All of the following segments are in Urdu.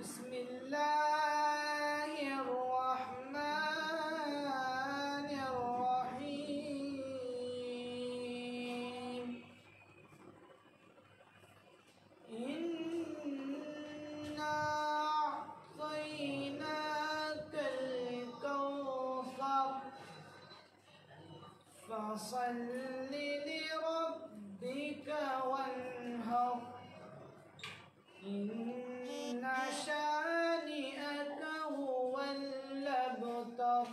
بسم الله الرحمن الرحيم إنا أعطيناك الكوثر فصل لربك وانهر إن شانئك هو الأبتر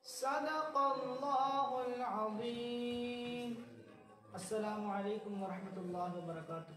صدق الله العظيم. السلام علیکم ورحمۃ اللہ وبرکاتہ.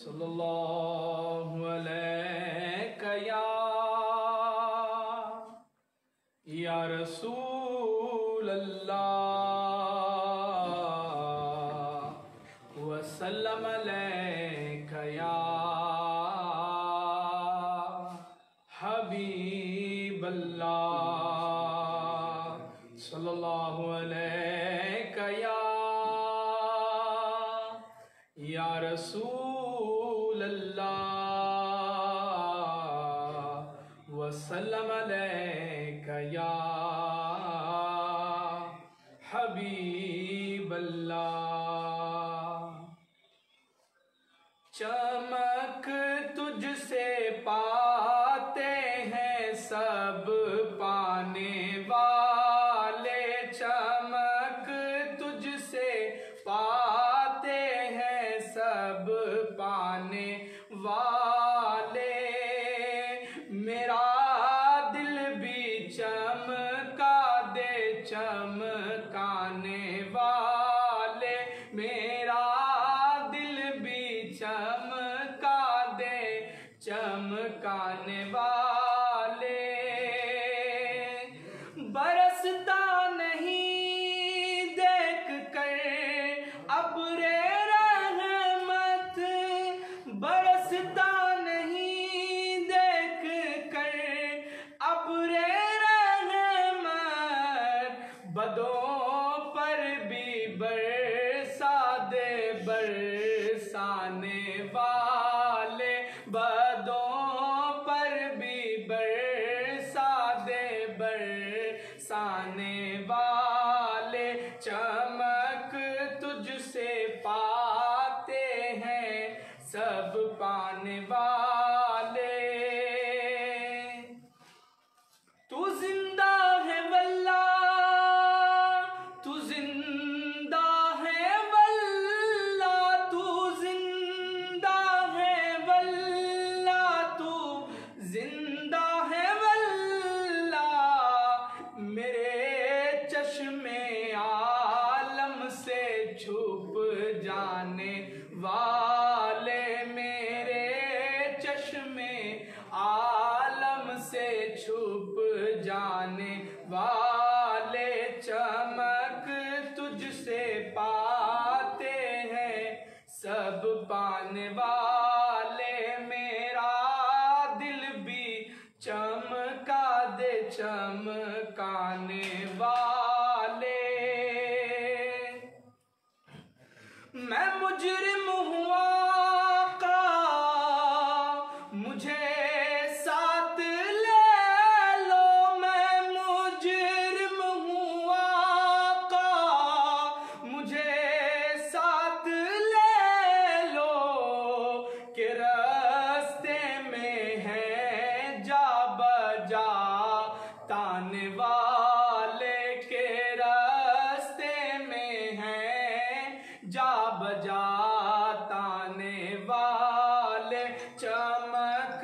صلی اللہ علیک یا رسول اللہ وسلم علیک یا حبیب اللہ صلی اللہ علیک یا رسول اللہ وسلم علیک یا حبیب اللہ. چمک تجھ سے پاتے ہیں سب پانے والے، چمک تجھ سے پاتے ہیں سب پانے والے. میرا دل بھی چمکا دے چمکانے والے، میرا دل بھی چمکا دے چمکانے والے. برستا نہیں دیکھ کر ابر رحمت، برستا نہیں دیکھ کر ابر رحمت، بدوں پر بھی برسا دے برسانے والے، بدوں پر بھی برسا دے برسانے والے. چمک تجھ سے پاتے ہیں سب پانے والے. تو زندہ ہے واللہ، تو زندہ ہے واللہ، تو زندہ ہے واللہ، تو زندہ ہے واللہ. میرے چشمے عالم سے چھپ جانے والے، میرے چشمے عالم سے چھپ جانے والے. چمک تجھ سے پاتے ہیں سب پانے والے، میرا دل بھی چمکا دے چمکانے والے. میں مجرم ہوں آقا مجھے ساتھ لے لو، میں مجرم ہوں آقا مجھے ساتھ لے لو، کہ راستے میں ہے جا بجا تانے والے، کہ راستے میں ہے جا بجا تانے والے. چمک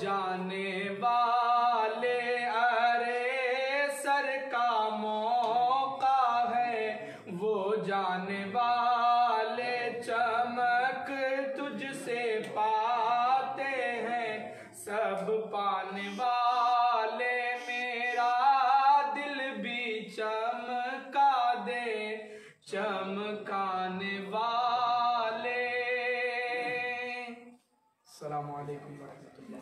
جانے والے ارے سر کا موقع ہے، وہ جانے والے چمک تجھ سے پاتے ہیں، سب پانے والے میرا دل بھی چمکا دے، چمکانے والے۔ السلام علیکم ورحمۃ اللہ۔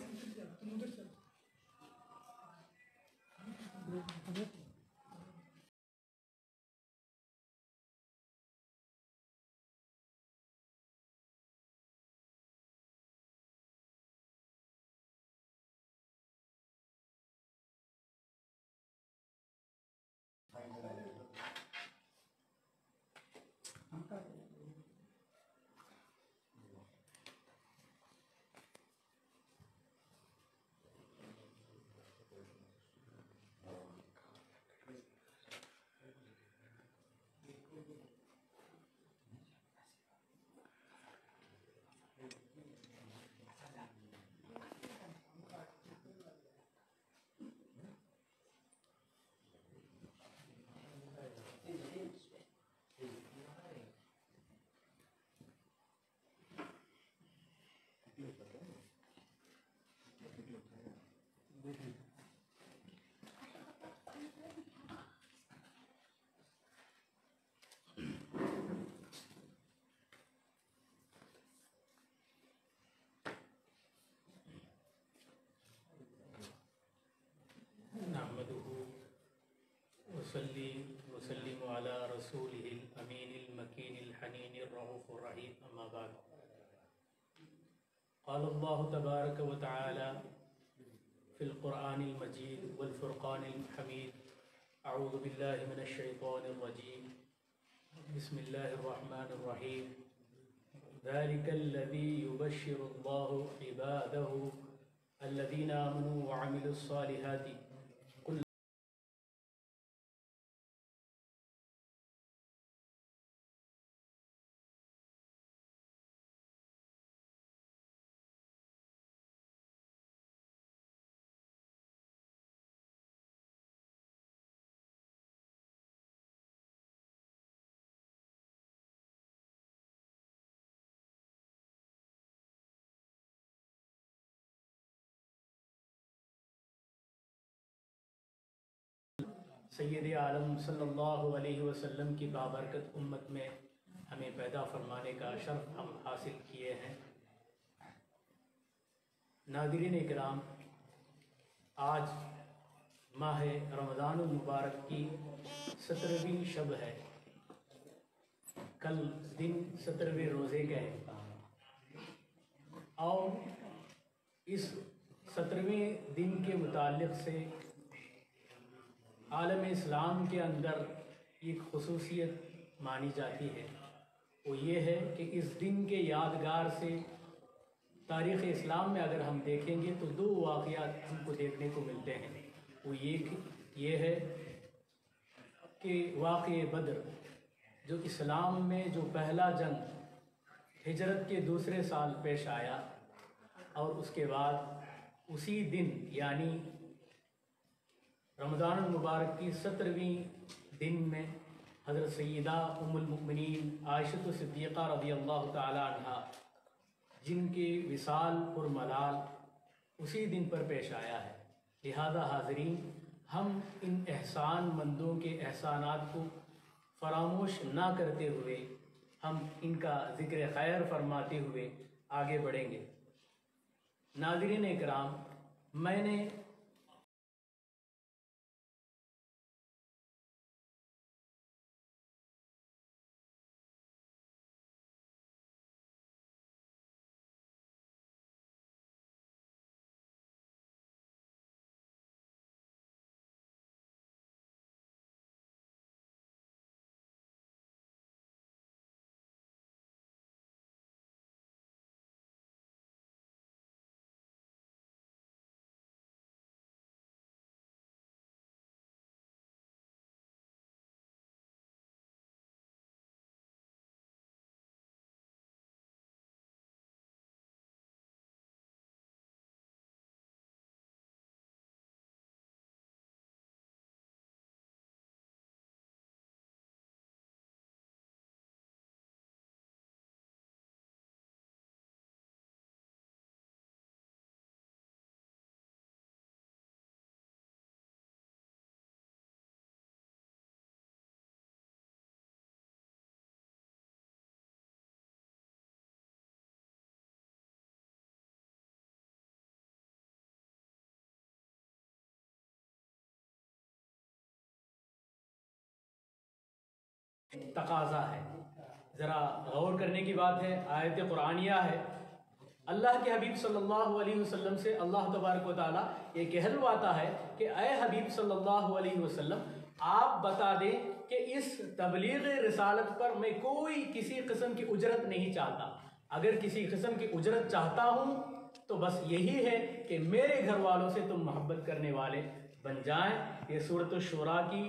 وصلی وسلم علی رسولہ الامین المکین الحنین الرؤوف الرحیم، اما بعد۔ قال اللہ تبارک و تعالی فی القرآن المجید والفرقان الحمید، اعوذ باللہ من الشیطان الرجیم، بسم اللہ الرحمن الرحیم، ذلک الذی یبشر اللہ عبادہ الذین آمنوا وعملوا الصالحات سید عالم صلی اللہ علیہ وسلم کی بابرکت امت میں ہمیں پیدا فرمانے کا شرف ہم حاصل کیے ہیں۔ ناظرین اکرام، آج ماہ رمضان المبارک کی 17ویں شب ہے۔ کل دن 17ویں روزے کا ہے، اور اس 17ویں دن کے متعلق سے عالم اسلام کے اندر ایک خصوصیت مانی جاتی ہے، وہ یہ ہے کہ اس دن کے یادگار سے تاریخ اسلام میں اگر ہم دیکھیں گے تو 2 واقعات ہم کو دیکھنے کو ملتے ہیں۔ وہ یہ ہے کہ واقعہ بدر، جو اسلام میں جو پہلا جنگ ہجرت کے دوسرے سال پیش آیا، اور اس کے بعد اسی دن یعنی رمضان المبارک کی 17ویں دن میں حضرت سیدہ ام المؤمنین عائشہ صدیقہ رضی اللہ تعالی عنہ، جن کی وصال پر ملال اسی دن پر پیش آیا ہے۔ لہذا حاضرین، ہم ان احسان مندوں کے احسانات کو فراموش نہ کرتے ہوئے ہم ان کا ذکر خیر فرماتے ہوئے آگے بڑھیں گے۔ ناظرین اکرام، میں نے تقاضا ہے، ذرا غور کرنے کی بات ہے، آیت قرآنیہ ہے۔ اللہ کے حبیب صلی اللہ علیہ وسلم سے اللہ تبارک و تعالیٰ یہ کہلواتا ہے کہ اے حبیب صلی اللہ علیہ وسلم آپ بتا دیں کہ اس تبلیغ رسالت پر میں کوئی کسی قسم کی اجرت نہیں چاہتا، اگر کسی قسم کی اجرت چاہتا ہوں تو بس یہی ہے کہ میرے گھر والوں سے تم محبت کرنے والے بن جائیں۔ یہ سورۃ الشورى کی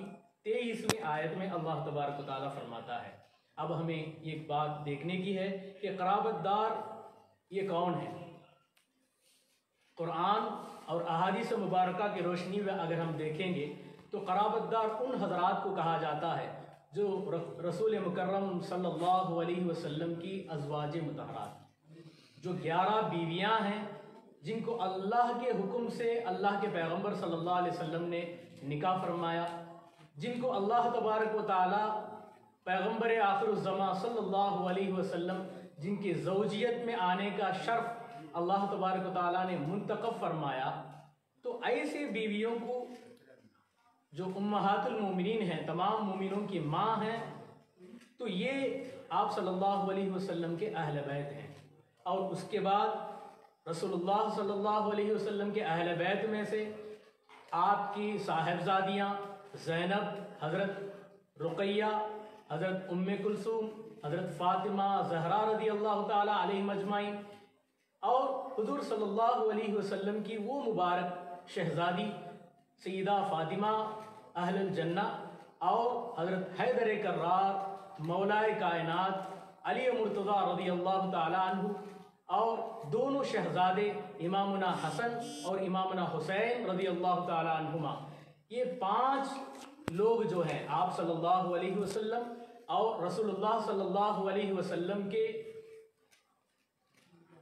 23ویں آیت میں اللہ تبارک و تعالیٰ فرماتا ہے۔ اب ہمیں ایک بات دیکھنے کی ہے کہ قرابت دار یہ کون ہے؟ قرآن اور احادیث مبارکہ کی روشنی میں اگر ہم دیکھیں گے تو قرابت دار ان حضرات کو کہا جاتا ہے جو رسول مکرم صلی اللہ علیہ وسلم کی ازواج مطہرات، جو 11 بیویاں ہیں جن کو اللہ کے حکم سے اللہ کے پیغمبر صلی اللہ علیہ وسلم نے نکاح فرمایا، جن کو اللہ تبارک و تعالی پیغمبر آخر الزمان صلی اللہ علیہ وسلم جن کی زوجیت میں آنے کا شرف اللہ تبارک و تعالیٰ نے منتخب فرمایا، تو ایسی بیویوں کو جو امہات المومنین ہیں، تمام مومنوں کی ماں ہیں، تو یہ آپ صلی اللہ علیہ وسلم کے اہل بیت ہیں۔ اور اس کے بعد رسول اللہ صلی اللہ علیہ وسلم کے اہل بیت میں سے آپ کی صاحبزادیاں زینب، حضرت رقیہ، حضرت ام کلثوم، حضرت فاطمہ زہرا رضی اللہ تعالی علیہم اجمعین، اور حضور صلی اللہ علیہ وسلم کی وہ مبارک شہزادی سیدہ فاطمہ اہل الجنہ، اور حضرت حیدر کرار مولائے کائنات علی مرتضیٰ رضی اللہ تعالی عنہ، اور دونوں شہزادے امامنا حسن اور امامنا حسین رضی اللہ تعالی عنہما۔ یہ 5 لوگ جو ہیں آپ صلی اللہ علیہ وسلم اور رسول اللہ صلی اللہ علیہ وسلم کے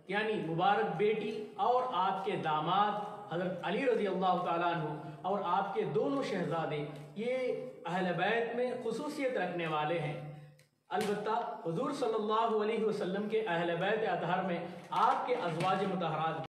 یعنی مبارک بیٹی اور آپ کے داماد حضرت علی رضی اللہ تعالیٰ عنہ اور آپ کے دونوں شہزادے، یہ اہل بیت میں خصوصیت رکھنے والے ہیں۔ البتہ حضور صلی اللہ علیہ وسلم کے اہل بیت اطہر میں آپ کے ازواج مطہرات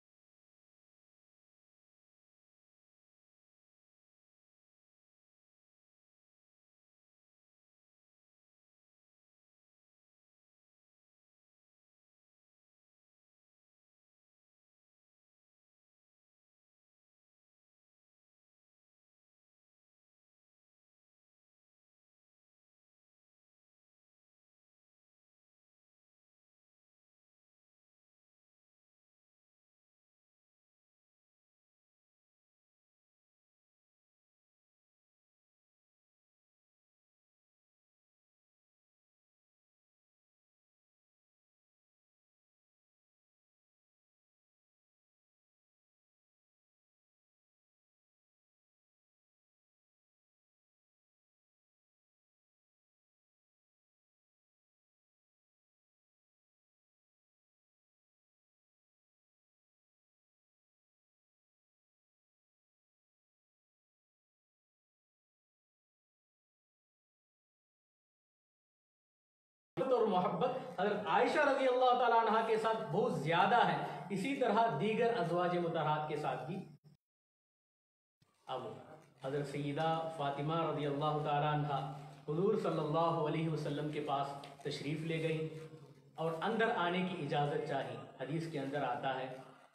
اور محبت حضرت عائشہ رضی اللہ تعالیٰ عنہ کے ساتھ بہت زیادہ ہے، اسی طرح دیگر ازواج مطہرات کے ساتھ بھی۔ اب حضرت سیدہ فاطمہ رضی اللہ تعالیٰ عنہ حضور صلی اللہ علیہ وسلم کے پاس تشریف لے گئی اور اندر آنے کی اجازت چاہی۔ حدیث کے اندر آتا ہے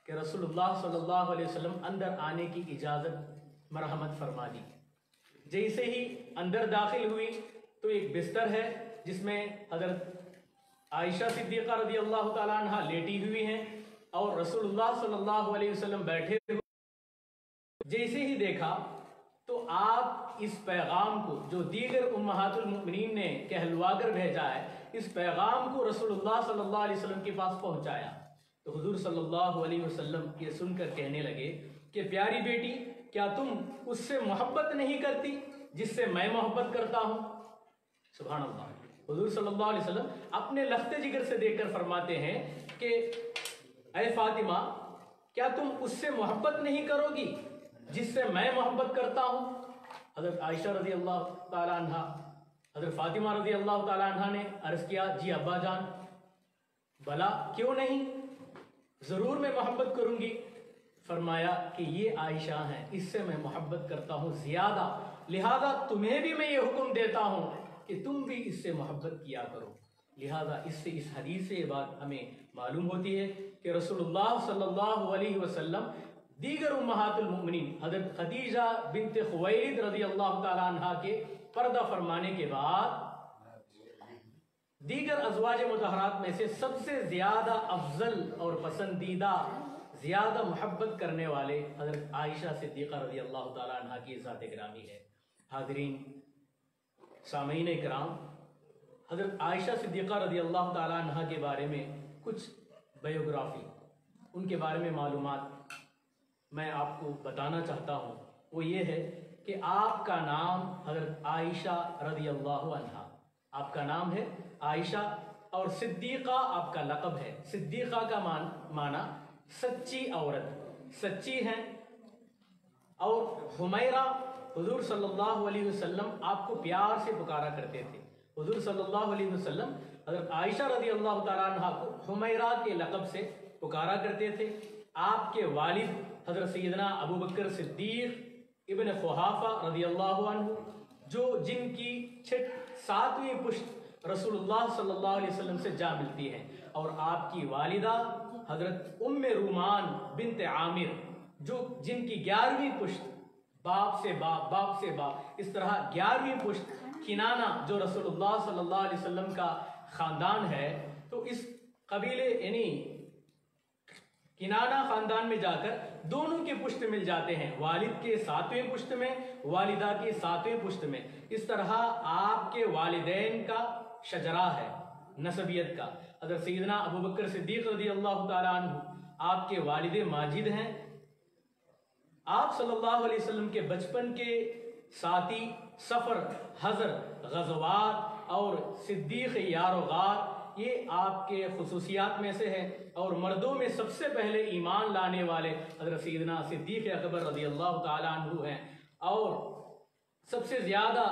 کہ رسول اللہ صلی اللہ علیہ وسلم اندر آنے کی اجازت مرحمت فرما دی۔ جیسے ہی اندر داخل ہوئی تو ایک بستر ہے جس میں حضرت عائشہ صدیقہ رضی اللہ تعالیٰ عنہ لیٹی ہوئی ہیں اور رسول اللہ صلی اللہ علیہ وسلم بیٹھے ہوئے۔ جیسے ہی دیکھا تو آپ اس پیغام کو جو دیگر امہات المؤمنین نے کہلوا کر بھیجا ہے، اس پیغام کو رسول اللہ صلی اللہ علیہ وسلم کے پاس پہنچایا، تو حضور صلی اللہ علیہ وسلم یہ سن کر کہنے لگے کہ پیاری بیٹی، کیا تم اس سے محبت نہیں کرتی جس سے میں محبت کرتا ہوں؟ سبحان اللہ۔ حضور صلی اللہ علیہ وسلم اپنے لخت جگر سے دیکھ کر فرماتے ہیں کہ اے فاطمہ، کیا تم اس سے محبت نہیں کرو گی جس سے میں محبت کرتا ہوں؟ حضرت عائشہ رضی اللہ تعالیٰ عنہ، حضرت فاطمہ رضی اللہ تعالیٰ عنہ نے عرض کیا، جی ابا جان، بلا کیوں نہیں، ضرور میں محبت کروں گی۔ فرمایا کہ یہ عائشہ ہیں، اس سے میں محبت کرتا ہوں زیادہ، لہذا تمہیں بھی میں یہ حکم دیتا ہوں کہ تم بھی اس سے محبت کیا کرو۔ لہذا اس حدیث سے یہ بات ہمیں معلوم ہوتی ہے کہ رسول اللہ صلی اللہ علیہ وسلم دیگر امہات المؤمنین حضرت خدیجہ بنت خویلد رضی اللہ تعالیٰ عنہ کے پردہ فرمانے کے بعد دیگر ازواج مطہرات میں سے سب سے زیادہ افضل اور پسندیدہ، زیادہ محبت کرنے والے حضرت عائشہ صدیقہ رضی اللہ تعالیٰ عنہ کی ذات گرامی ہے۔ حاضرین سامعین کرام، حضرت عائشہ صدیقہ رضی اللہ تعالیٰ عنہ کے بارے میں کچھ بایوگرافی، ان کے بارے میں معلومات میں آپ کو بتانا چاہتا ہوں۔ وہ یہ ہے کہ آپ کا نام حضرت عائشہ رضی اللہ عنہ، آپ کا نام ہے عائشہ، اور صدیقہ آپ کا لقب ہے۔ صدیقہ کا معنی سچی عورت، سچی ہیں۔ اور حمیرہ، حضور صلی اللہ علیہ وسلم آپ کو پیار سے پکارا کرتے تھے۔ حضور صلی اللہ علیہ وسلم حضرت عائشہ رضی اللہ تعالیٰ عنہ کو حمیرہ کے لقب سے پکارا کرتے تھے۔ آپ کے والد حضرت سیدنا ابو بکر صدیق ابن قحافہ رضی اللہ عنہ، جن کی 7ویں پشت رسول اللہ صلی اللہ علیہ وسلم سے جا ملتی ہے، اور آپ کی والدہ حضرت ام رومان بنت عامر، جن کی 11ویں پشت باپ سے باپ، اس طرح 11ویں پشت کنانہ، جو رسول اللہ صلی اللہ علیہ وسلم کا خاندان ہے۔ تو اس قبیلے یعنی کنانہ خاندان میں جا کر دونوں کے پشت مل جاتے ہیں، والد کے 7ویں پشت میں، والدہ کے 7ویں پشت میں۔ اس طرح آپ کے والدین کا شجرہ ہے نسبیت کا۔ حضرت سیدنا ابو بکر صدیق رضی اللہ تعالیٰ عنہ آپ کے والد ماجد ہیں۔ آپ صلی اللہ علیہ وسلم کے بچپن کے ساتھی، سفر، حضر، غزوات اور صدیق یار و غار، یہ آپ کے خصوصیات میں سے ہے۔ اور مردوں میں سب سے پہلے ایمان لانے والے حضرت سیدنا صدیق اکبر رضی اللہ تعالیٰ عنہ ہیں، اور سب سے زیادہ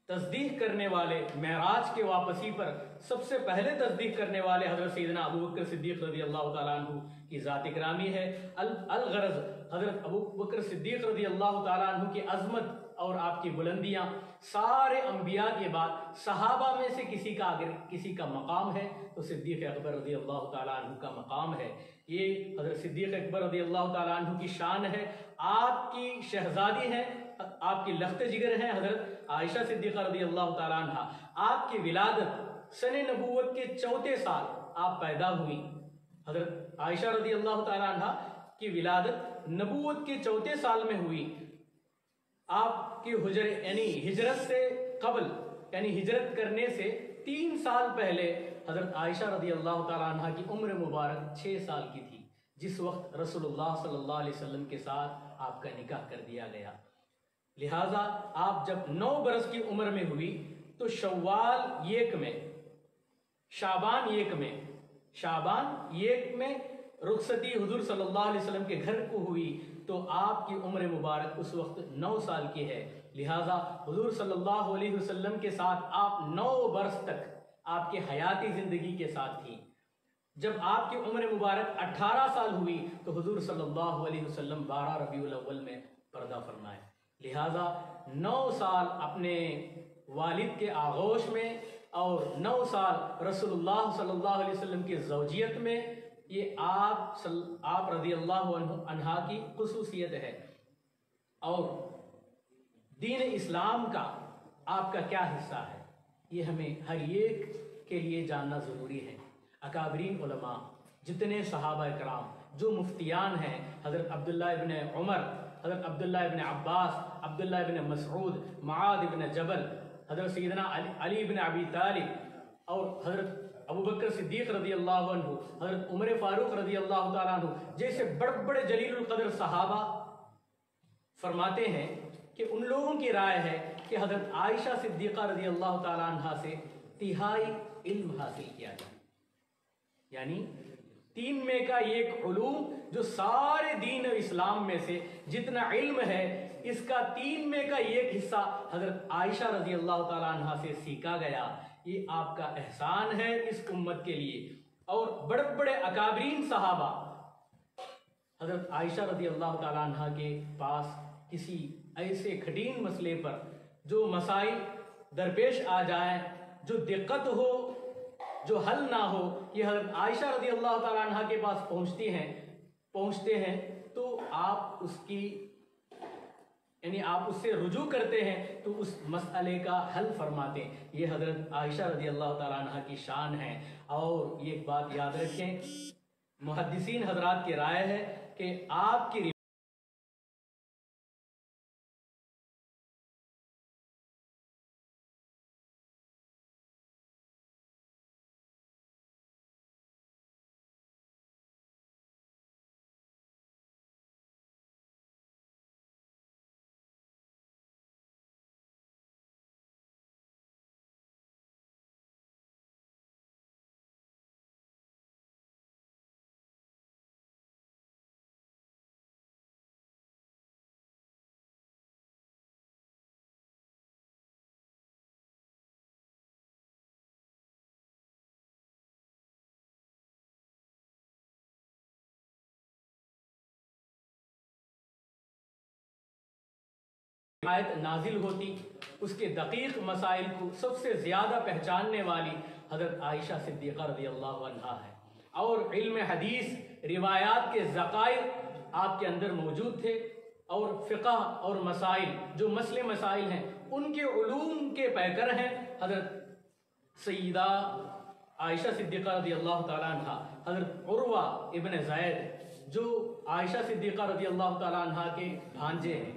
تصدیق کرنے والے، معراج کے واپسی پر سب سے پہلے تصدیق کرنے والے حضرت سیدنا ابو بکر صدیق رضی اللہ تعالیٰ عنہ کی ذات گرامی ہے۔ الغرض حضرت ابو بکر صدیق رضی اللہ تعالیٰ عنہ کی عظمت اور آپ کی بلندیاں سارے انبیاء کے بعد صحابہ میں سے کسی کا مقام ہے تو صدیق اکبر رضی اللہ تعالیٰ عنہ کا مقام ہے۔ یہ حضرت صدیق اکبر رضی اللہ تعالیٰ عنہ کی شان ہے۔ آپ کی شہزادی ہیں، آپ کی لخت جگر ہیں حضرت عائشہ صدیقہ رضی اللہ تعالیٰ عنہ۔ آپ کی ولادت سن نبوت کے 4 سال آپ پیدا ہوئی۔ حضرت عائشہ رضی اللہ تعالیٰ عنہ کی ولادت نبوت کے 4 سال میں ہوئی۔ آپ کی ہجرت سے قبل، یعنی ہجرت کرنے سے 3 سال پہلے حضرت عائشہ رضی اللہ تعالیٰ عنہ کی عمر مبارک 6 سال کی تھی، جس وقت رسول اللہ صلی اللہ علیہ وسلم کے ساتھ آپ کا نکاح کر دیا گیا۔ لہٰذا آپ جب 9 برس کی عمر میں ہوئی تو شوال 1 میں، شعبان 1 میں رخصتی حضور صلی اللہ علیہ وسلم کے گھر کو ہوئی، تو آپ کی عمر مبارک اس وقت 9 سال کی ہے۔ لہٰذا حضور صلی اللہ علیہ وسلم کے ساتھ آپ 9 برس تک آپ کے حیاتی زندگی کے ساتھ تھی۔ جب آپ کی عمر مبارک 18 سال ہوئی تو حضور صلی اللہ علیہ وسلم 12 ربیع الاول میں پردہ فرمائے۔ لہٰذا 9 سال اپنے والد کے آغوش میں اور 9 سال رسول اللہ صلی اللہ علیہ وسلم کی زوجیت میں، یہ آپ رضی اللہ عنہ کی خصوصیت ہے۔ اور دین اسلام کا آپ کا کیا حصہ ہے، یہ ہمیں ہر ایک کے لیے جاننا ضروری ہے۔ اکابرین علماء، جتنے صحابہ کرام، جو مفتیان ہیں، حضرت عبداللہ ابن عمر، حضرت عبداللہ ابن عباس، عبداللہ ابن مسعود، معاذ ابن جبل، حضرت سیدنا علی ابن ابی طالب، اور حضرت ابو بکر صدیق رضی اللہ عنہ، حضرت عمر فاروق رضی اللہ تعالیٰ عنہ جیسے بڑے بڑے جلیل القدر صحابہ فرماتے ہیں کہ ان لوگوں کی رائے ہے کہ حضرت عائشہ صدیقہ رضی اللہ تعالیٰ عنہ سے 3 علم حاصل کیا جائے، یعنی 3 میں کا ایک علوم جو سارے دین و اسلام میں سے جتنا علم ہے، اس کا 3 میں کا ایک حصہ حضرت عائشہ رضی اللہ تعالیٰ عنہ سے سیکھا گیا۔ یہ آپ کا احسان ہے اس امت کے لیے۔ اور بڑے بڑے اکابرین صحابہ حضرت عائشہ رضی اللہ تعالیٰ عنہ کے پاس کسی ایسے کٹھن مسئلے پر، جو مسائل درپیش آ جائیں، جو دقت ہو، جو حل نہ ہو، یہ حضرت عائشہ رضی اللہ تعالیٰ عنہ کے پاس پہنچتے ہیں تو آپ اس کی یعنی آپ اس سے رجوع کرتے ہیں تو اس مسئلے کا حل فرماتے ہیں۔ یہ حضرت عائشہ رضی اللہ تعالیٰ عنہ کی شان ہے۔ اور یہ ایک بات یاد رکھیں، محدثین حضرات کی رائے ہے کہ آپ کی آیت نازل ہوتی، اس کے دقیق مسائل کو سب سے زیادہ پہچاننے والی حضرت عائشہ صدیقہ رضی اللہ عنہا ہے، اور علم حدیث روایات کے ذخائر آپ کے اندر موجود تھے، اور فقہ اور مسائل جو مسئلے مسائل ہیں ان کے علوم کے پیکر ہیں حضرت سیدہ عائشہ صدیقہ رضی اللہ تعالیٰ عنہ۔ حضرت عروہ ابن زید جو عائشہ صدیقہ رضی اللہ تعالیٰ عنہ کے بھانجے ہیں،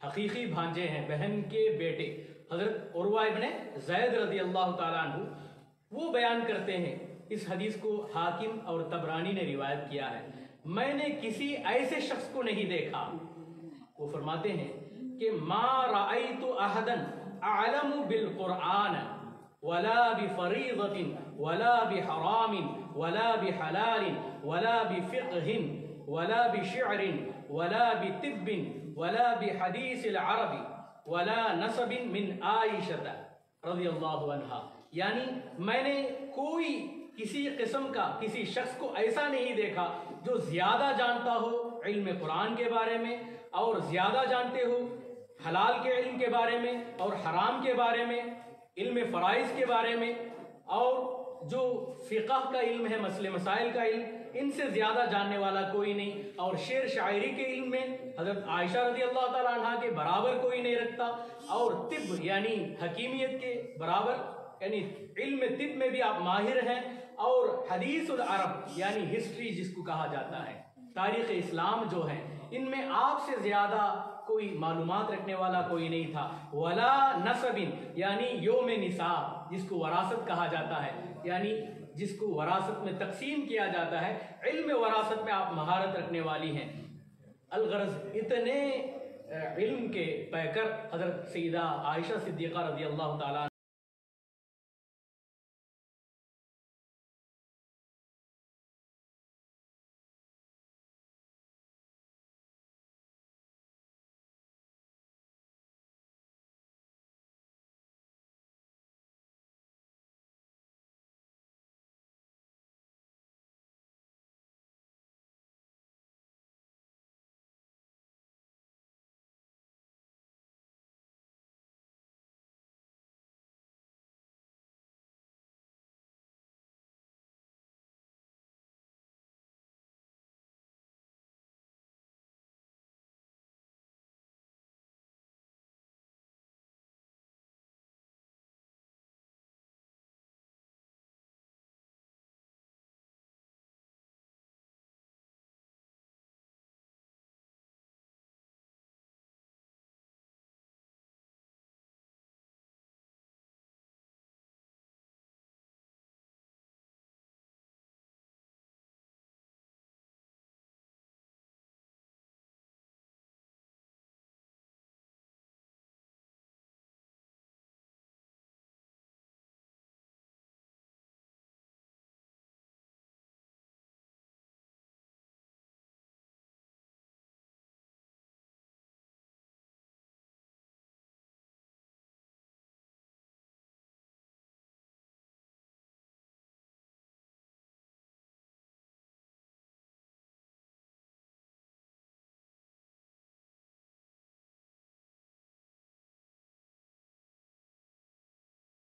حقیقی بھانجے ہیں، بہن کے بیٹے حضرت عروہ ابن زید رضی اللہ تعالیٰ عنہ، وہ بیان کرتے ہیں، اس حدیث کو حاکم اور طبرانی نے روایت کیا ہے، میں نے کسی ایسے شخص کو نہیں دیکھا، وہ فرماتے ہیں کہ ما رأیت احدا اعلم بالقرآن ولا بفریضۃ ولا بحرام ولا بحلال ولا بفقہ ولا بشعر ولا بطب ولا بحدیث العرب ولا نسب من عائشہ رضی اللہ عنہا۔ یعنی میں نے کوئی کسی قسم کا کسی شخص کو ایسا نہیں دیکھا جو زیادہ جانتا ہو علم قرآن کے بارے میں، اور زیادہ جانتے ہو حلال کے علم کے بارے میں اور حرام کے بارے میں، علم فرائض کے بارے میں، اور جو فقہ کا علم ہے، مسئلے مسائل کا علم، ان سے زیادہ جاننے والا کوئی نہیں، اور شعر شاعری کے علم میں حضرت عائشہ رضی اللہ تعالیٰ عنہ کے برابر کوئی نہیں رکھتا، اور طب یعنی حکیمیت کے برابر یعنی علم طب میں بھی آپ ماہر ہیں، اور حدیث العرب یعنی ہسٹری جس کو کہا جاتا ہے، تاریخ اسلام جو ہے، ان میں آپ سے زیادہ کوئی معلومات رکھنے والا کوئی نہیں تھا۔ ولا نسب یعنی یوم نساب جس کو وراثت کہا جاتا ہے، یعنی جس کو وراثت میں تقسیم کیا جاتا ہے، علم وراثت میں آپ مہارت رکھنے والی ہیں۔ الغرض اتنے علم کے پیکر حضرت سیدہ عائشہ صدیقہ رضی اللہ تعالیٰ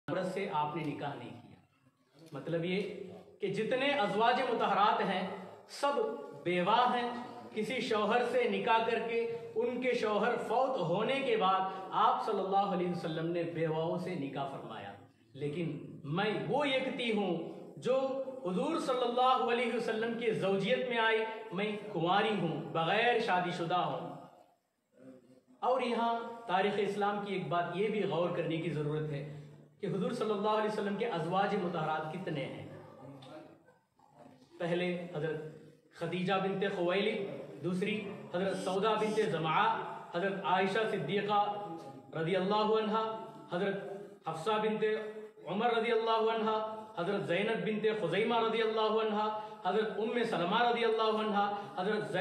عورت سے آپ نے نکاح نہیں کیا۔ مطلب یہ کہ جتنے ازواج مطہرات ہیں سب بیوہ ہیں، کسی شوہر سے نکاح کر کے ان کے شوہر فوت ہونے کے بعد آپ صلی اللہ علیہ وسلم نے بیواؤں سے نکاح فرمایا۔ لیکن میں وہ یکتی ہوں جو حضور صلی اللہ علیہ وسلم کی زوجیت میں آئی، میں کنواری ہوں، بغیر شادی شدہ ہوں۔ اور یہاں تاریخ اسلام کی ایک بات یہ بھی غور کرنے کی ضرورت ہے کہ حضور صلی اللہ علیہ وسلم کے ازواج مطہرات کتنے ہیں۔ پہلے حضرت خدیجہ بنت خویلد، دوسری حضرت سودا بنت زمعہ، حضرت عائشہ صدیقہ رضی اللہ عنہا، حضرت حفصہ بنت عمر رضی اللہ عنہا، حضرت زینب بنت خزیمہ رضی اللہ عنہا، حضرت ام سلمہ رضی اللہ عنہا، حضرت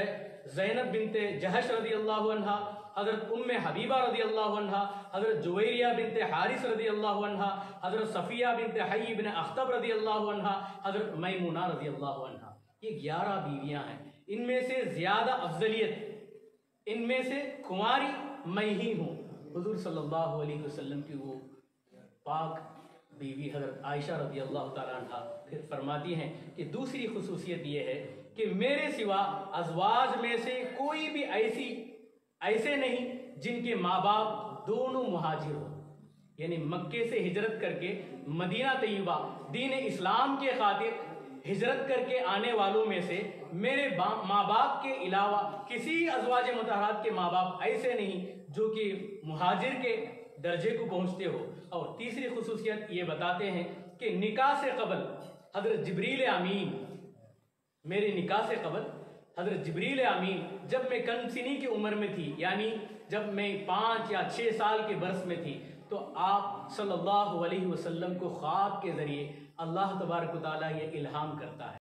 زینب بنت جہش رضی اللہ عنہا، حضرت ام حبیبہ رضی اللہ عنہا، حضرت جویریہ بنت حارث رضی اللہ عنہا، حضرت صفیہ بنت حی بن اخطب رضی اللہ عنہا، حضرت میمونہ رضی اللہ عنہا۔ یہ 11 بیویاں ہیں۔ ان میں سے زیادہ افضلیت، ان میں سے کنواری میں ہی ہوں۔ حضور صلی اللہ علیہ وسلم کی وہ پاک بیوی حضرت عائشہ رضی اللہ تعالیٰ عنہ پھر فرماتی ہیں کہ دوسری خصوصیت یہ ہے کہ میرے سوا ازواج میں سے کوئی بھی ایسے نہیں جن کے ماں باپ دونوں مہاجر ہوں، یعنی مکے سے ہجرت کر کے مدینہ طیبہ دین اسلام کے خاطر ہجرت کر کے آنے والوں میں سے میرے ماں باپ کے علاوہ کسی ازواج مطہرات کے ماں باپ ایسے نہیں جو کہ مہاجر کے درجے کو پہنچتے ہو۔ اور تیسری خصوصیت یہ بتاتے ہیں کہ نکاح سے قبل حضرت جبریل امین، میرے نکاح سے قبل حضرت جبریل امین جب میں کم سنی کی عمر میں تھی، یعنی جب میں 5 یا 6 سال کے برس میں تھی، تو آپ صلی اللہ علیہ وسلم کو خواب کے ذریعے اللہ تبارک و تعالیٰ یہ الہام کرتا ہے۔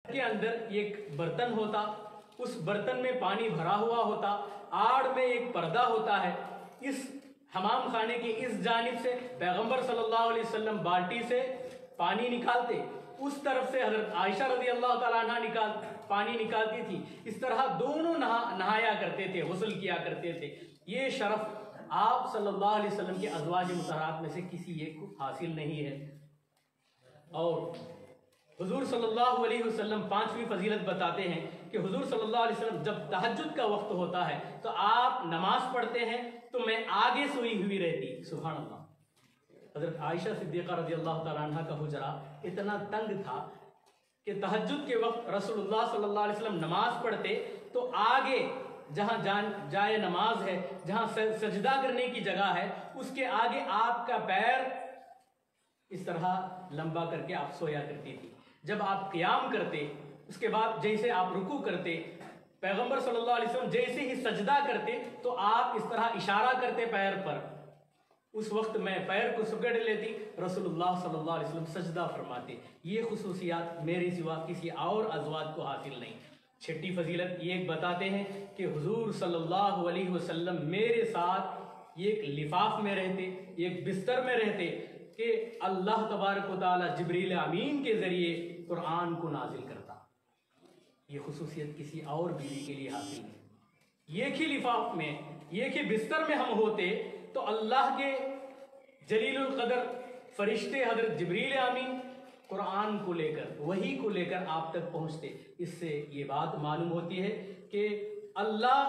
کے اندر ایک برتن ہوتا، اس برتن میں پانی بھرا ہوا ہوتا، آڑ میں ایک پردہ ہوتا ہے۔ اس حمام خانے کی اس جانب سے پیغمبر صلی اللہ علیہ وسلم بالٹی سے پانی نکالتے، اس طرف سے حضرت عائشہ رضی اللہ تعالیٰ عنہ پانی نکالتی تھی۔ اس طرح دونوں نہایا کرتے تھے، غسل کیا کرتے تھے۔ یہ شرف آپ صلی اللہ علیہ وسلم کے ازواج مطہرات میں سے کسی ایک کو حاصل نہیں ہے۔ اور حضور صلی اللہ علیہ وسلم 5ویں فضیلت بتاتے ہیں کہ حضور صلی اللہ علیہ وسلم جب تہجد کا وقت ہوتا ہے تو آپ نماز پڑھتے ہیں تو میں آگے سوئی ہوئی رہتی۔ سبحان اللہ۔ حضرت عائشہ صدیقہ رضی اللہ تعالیٰ عنہ کا حجرہ اتنا تنگ تھا کہ تہجد کے وقت رسول اللہ صلی اللہ علیہ وسلم نماز پڑھتے تو آگے جہاں جائے نماز ہے، جہاں سجدہ کرنے کی جگہ ہے، اس کے آگے آپ کا پیر اس طرح لمبا کر کے آپ سویا کرتی تھی۔ جب آپ قیام کرتے، اس کے بعد جیسے آپ رکوع کرتے، پیغمبر صلی اللہ علیہ وسلم جیسے ہی سجدہ کرتے تو آپ اس طرح اشارہ کرتے پیر پر اس وقت میں پیر کو سکڑ لیتی، رسول اللہ صلی اللہ علیہ وسلم سجدہ فرماتے۔ یہ خصوصیات میرے سوا کسی اور ازواج کو حاصل نہیں۔ چھٹی فضیلت یہ بتاتے ہیں کہ حضور صلی اللہ علیہ وسلم میرے ساتھ ایک لفاف میں رہتے، ایک بستر میں رہتے کہ اللہ تبارک و تعالی جبریل امین کے ذریعے قرآن کو نازل کرتا۔ یہ خصوصیت کسی اور بیوی کے لیے حاصل نہیں۔ ایک ہی لفاف میں، ایک ہی بستر میں ہم ہوتے تو اللہ کے جلیل القدر فرشتے حضرت جبریل امین قرآن کو لے کر، وحی کو لے کر آپ تک پہنچتے۔ اس سے یہ بات معلوم ہوتی ہے کہ اللہ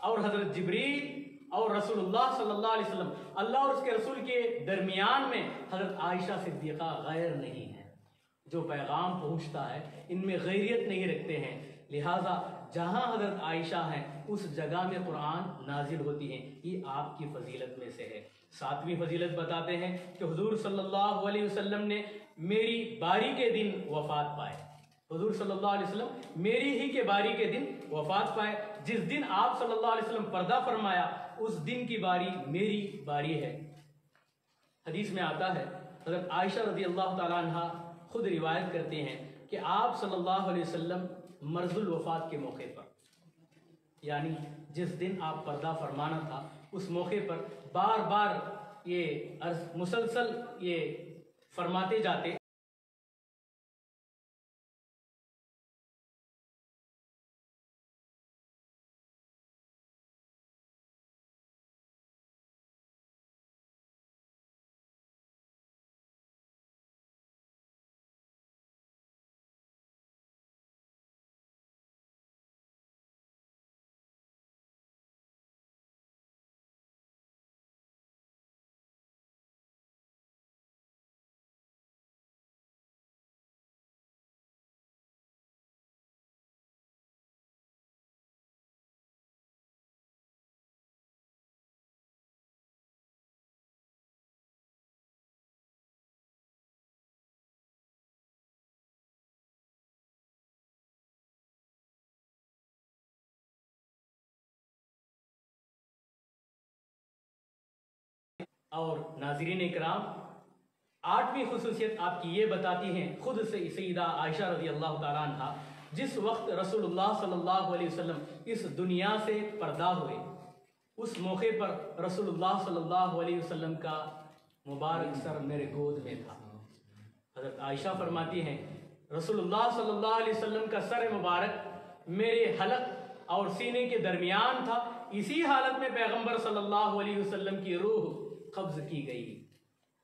اور حضرت جبریل اور رسول اللہ صلی اللہ علیہ وسلم، اللہ اور اس کے رسول کے درمیان میں حضرت عائشہ صدیقہ غیر نہیں ہے۔ جو پیغام پہنچتا ہے ان میں غیریت نہیں رکھتے ہیں، لہٰذا جہاں حضرت عائشہ ہیں اس جگہ میں قرآن نازل ہوتی ہیں۔ یہ آپ کی فضیلت میں سے ہے۔ ساتویں فضیلت بتاتے ہیں کہ حضور صلی اللہ علیہ وسلم نے میری باری کے دن وفات پائے۔ حضور صلی اللہ علیہ وسلم میری ہی کے باری کے دن وفات پائے۔ جس دن آپ صلی اللہ علیہ وسلم پردہ فرمایا اس دن کی باری میری باری ہے۔ حدیث میں آتا ہے، حضرت عائشہ رضی اللہ تعالیٰ عنہ خود روایت کرتے ہیں کہ آپ صلی اللہ علیہ وسلم مرض الوفات کے موقع پر، یعنی جس دن آپ پردہ فرمانا تھا اس موقع پر بار بار یہ مسلسل یہ فرماتے جاتے اور ناظرین اکرام، آٹھویں خصوصیت آپ کی یہ بتاتی ہیں خود سے سیدہ عائشہ رضی اللہ تعالیٰ عنہ، جس وقت رسول اللہ صلی اللہ علیہ وسلم اس دنیا سے پردہ ہوئے اس موقع پر رسول اللہ صلی اللہ علیہ وسلم کا مبارک سر میرے گود میں تھا۔ حضرت عائشہ فرماتی ہیں رسول اللہ صلی اللہ علیہ وسلم کا سر مبارک میرے حلق اور سینے کے درمیان تھا۔ اسی حالت میں پیغمبر صلی اللہ علیہ وسلم کی روح قبض کی گئی۔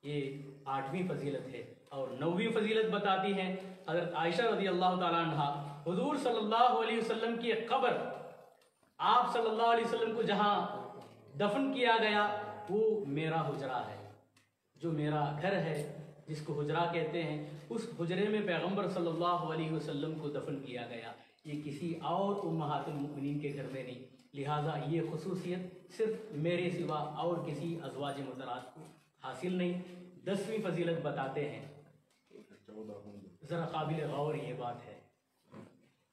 یہ آٹھویں فضیلت ہے۔ اور نویں فضیلت بتاتی ہیں حضرت عائشہ رضی اللہ تعالیٰ عنہ، حضور صلی اللہ علیہ وسلم کی قبر، آپ صلی اللہ علیہ وسلم کو جہاں دفن کیا گیا وہ میرا حجرہ ہے، جو میرا گھر ہے جس کو حجرہ کہتے ہیں، اس حجرے میں پیغمبر صلی اللہ علیہ وسلم کو دفن کیا گیا۔ یہ کسی اور امہات المؤمنین کے گھر میں نہیں، لہٰذا یہ خصوصیت صرف میرے سوا اور کسی ازواج مطہرات کو حاصل نہیں۔ 10ویں فضیلت بتاتے ہیں، ذرا قابل غور یہ بات ہے،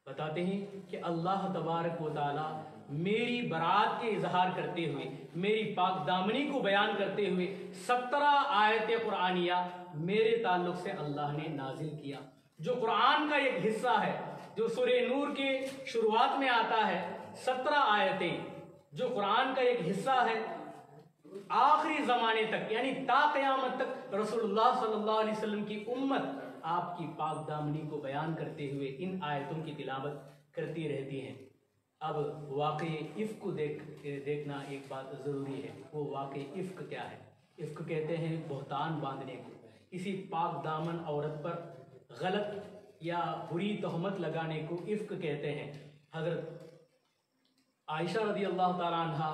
بتاتے ہیں کہ اللہ تبارک و تعالی میری برات کے اظہار کرتے ہوئے، میری پاک دامنی کو بیان کرتے ہوئے 17 آیت قرآنیہ میرے تعلق سے اللہ نے نازل کیا، جو قرآن کا ایک حصہ ہے، جو سورہ نور کے شروعات میں آتا ہے۔ 17 آیتیں جو قرآن کا ایک حصہ ہے، آخری زمانے تک یعنی تا قیامت تک رسول اللہ صلی اللہ علیہ وسلم کی امت آپ کی پاک دامنی کو بیان کرتے ہوئے ان آیتوں کی تلاوت کرتی رہتی ہیں۔ اب واقع افک کو دیکھنا ایک بات ضروری ہے۔ وہ واقع افک کیا ہے؟ افک کہتے ہیں بہتان باندھنے کو، کسی پاک دامن عورت پر غلط یا بری تہمت لگانے کو افک کہتے ہیں۔ حضرت عائشہ رضی اللہ تعالیٰ عنہ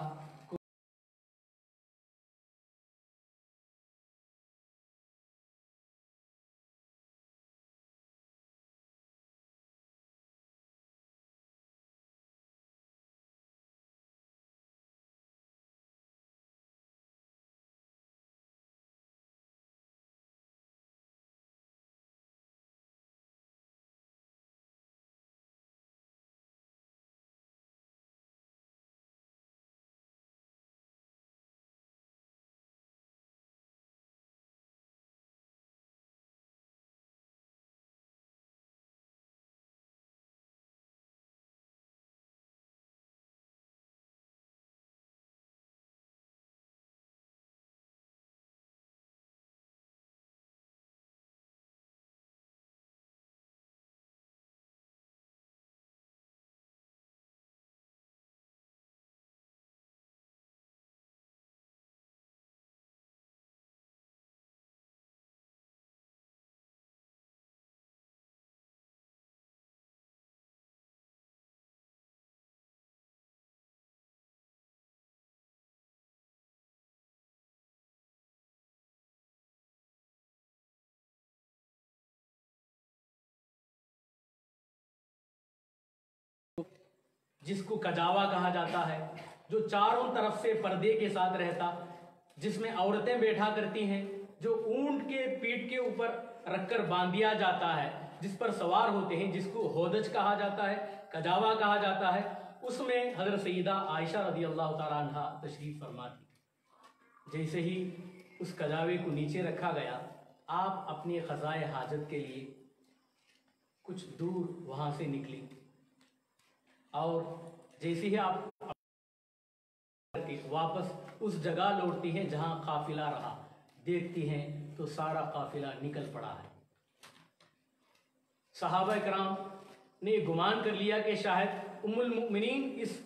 جس کو کجاوا کہا جاتا ہے، جو چاروں طرف سے پردے کے ساتھ رہتا، جس میں عورتیں بیٹھا کرتی ہیں، جو اونٹ کے پیٹھ کے اوپر رکھ کر باندھ دیا جاتا ہے، جس پر سوار ہوتے ہیں، جس کو ہودج کہا جاتا ہے، کجاوا کہا جاتا ہے، اس میں حضرت سیدہ عائشہ رضی اللہ تعالیٰ عنہ تشریف فرما تھی۔ جیسے ہی اس کجاوے کو نیچے رکھا گیا، آپ اپنی قضائے حاجت کے لیے کچھ دور وہاں سے نکلی، اور جیسے ہی آپ واپس اس جگہ لوٹتی ہیں جہاں قافلہ رہا، دیکھتی ہیں تو سارا قافلہ نکل پڑا ہے۔ صحابہ کرام نے گمان کر لیا کہ شاید ام المؤمنین اس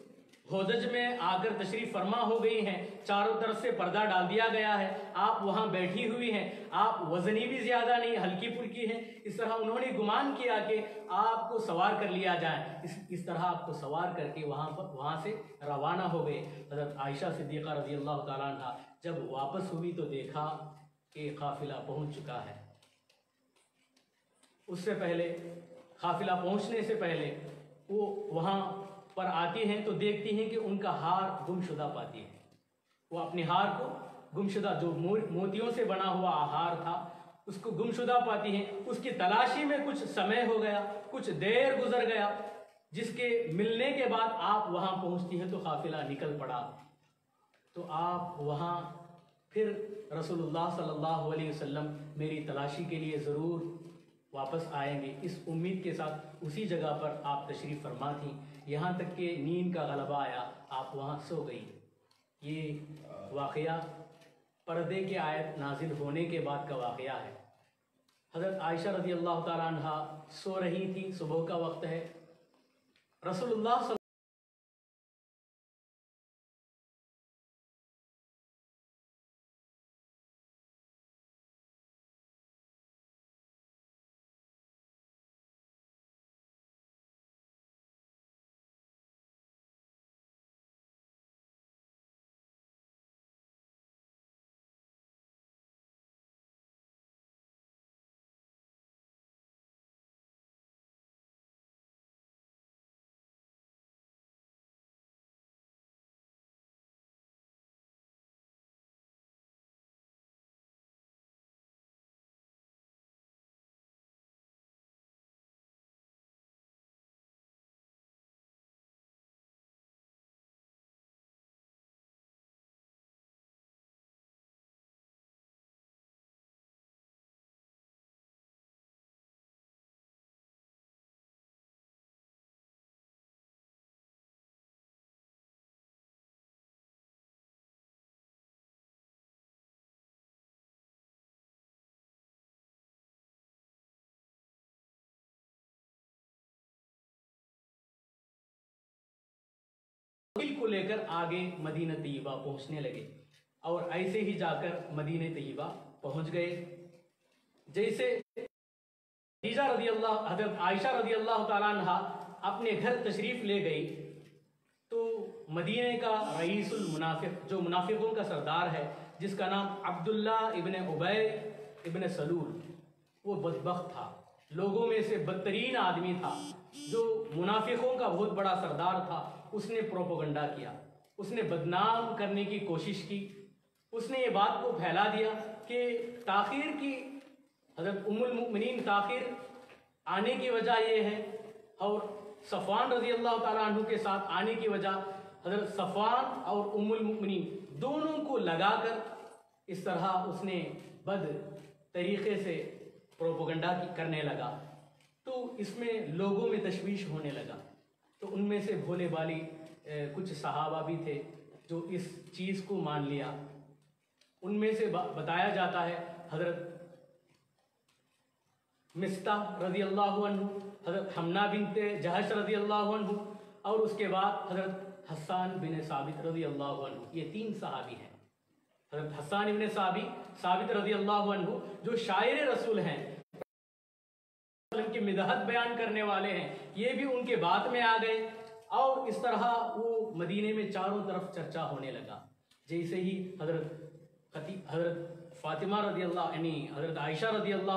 ہودج میں آ کر تشریف فرما ہو گئی ہیں، چاروں طرف سے پردہ ڈال دیا گیا ہے، آپ وہاں بیٹھی ہوئی ہیں، آپ وزنی بھی زیادہ نہیں، ہلکی پھلکی ہیں، اس طرح انہوں نے گمان کیا کہ آپ کو سوار کر لیا جائے، اس طرح آپ کو سوار کر کے وہاں سے روانہ ہو گئے۔ حضرت عائشہ صدیقہ رضی اللہ تعالیٰ عنہ جب واپس ہوئی تو دیکھا کہ قافلہ پہنچ چکا ہے۔ اس سے پہلے، قافلہ پہنچنے سے پہلے وہ وہاں پر آتی ہیں تو دیکھتی ہیں کہ ان کا ہار گم شدہ پاتی ہے۔ وہ اپنے ہار کو گم شدہ، جو موتیوں سے بنا ہوا ہار تھا، اس کو گم شدہ پاتی ہیں۔ اس کی تلاشی میں کچھ سمے ہو گیا، کچھ دیر گزر گیا، جس کے ملنے کے بعد آپ وہاں پہنچتی ہیں تو قافلہ نکل پڑا۔ تو آپ وہاں پھر رسول اللہ صلی اللہ علیہ وسلم میری تلاشی کے لیے ضرور واپس آئیں گے، اس امید کے ساتھ اسی جگہ پر آپ تشریف فرما تھیں، یہاں تک کہ نیند کا غلبہ آیا، آپ وہاں سو گئی۔ یہ واقعہ پردے کی آیت نازل ہونے کے بعد کا واقعہ ہے۔ حضرت عائشہ رضی اللہ تعالیٰ عنہ سو رہی تھی، صبح کا وقت ہے، رسول اللہ صلی کو لے کر آگے مدینہ طیبہ پہنچنے لگے، اور ایسے ہی جا کر مدینہ طیبہ پہنچ گئے۔ جیسے حضرت عائشہ رضی اللہ تعالیٰ عنہ اپنے گھر تشریف لے گئی تو مدینہ کا رئیس المنافق، جو منافقوں کا سردار ہے، جس کا نام عبداللہ ابن ابی ابن سلول، وہ بدبخت تھا، لوگوں میں سے بدترین آدمی تھا، جو منافقوں کا بہت بڑا سردار تھا۔ اس نے پروپیگنڈا کیا، اس نے بدنام کرنے کی کوشش کی، اس نے یہ بات کو پھیلا دیا کہ تاخیر کی، حضرت ام المؤمنین تاخیر آنے کی وجہ یہ ہے، اور صفوان رضی اللہ تعالیٰ عنہ کے ساتھ آنے کی وجہ، حضرت صفوان اور ام المؤمنین دونوں کو لگا کر اس طرح اس نے بد طریقے سے پروپیگنڈا کرنے لگا، تو اس میں لوگوں میں تشویش ہونے لگا۔ تو ان میں سے بھولے بالی کچھ صحابہ بھی تھے جو اس چیز کو مان لیا۔ ان میں سے بتایا جاتا ہے حضرت مصطح رضی اللہ عنہ، حضرت حمنہ بنت جہش رضی اللہ عنہ، اور اس کے بعد حضرت حسان بن ثابت رضی اللہ عنہ۔ یہ تین صحابی ہیں، حضرت حسان بن ثابت رضی اللہ عنہ جو شاعر رسول ہیں، کی مدحت بیان کرنے والے ہیں، یہ بھی ان کے بات میں آ گئے، اور اس طرح وہ مدینے میں چاروں طرف چرچا ہونے لگا۔ جیسے ہی حضرت فاطمہ رضی اللہ، یعنی حضرت عائشہ رضی اللہ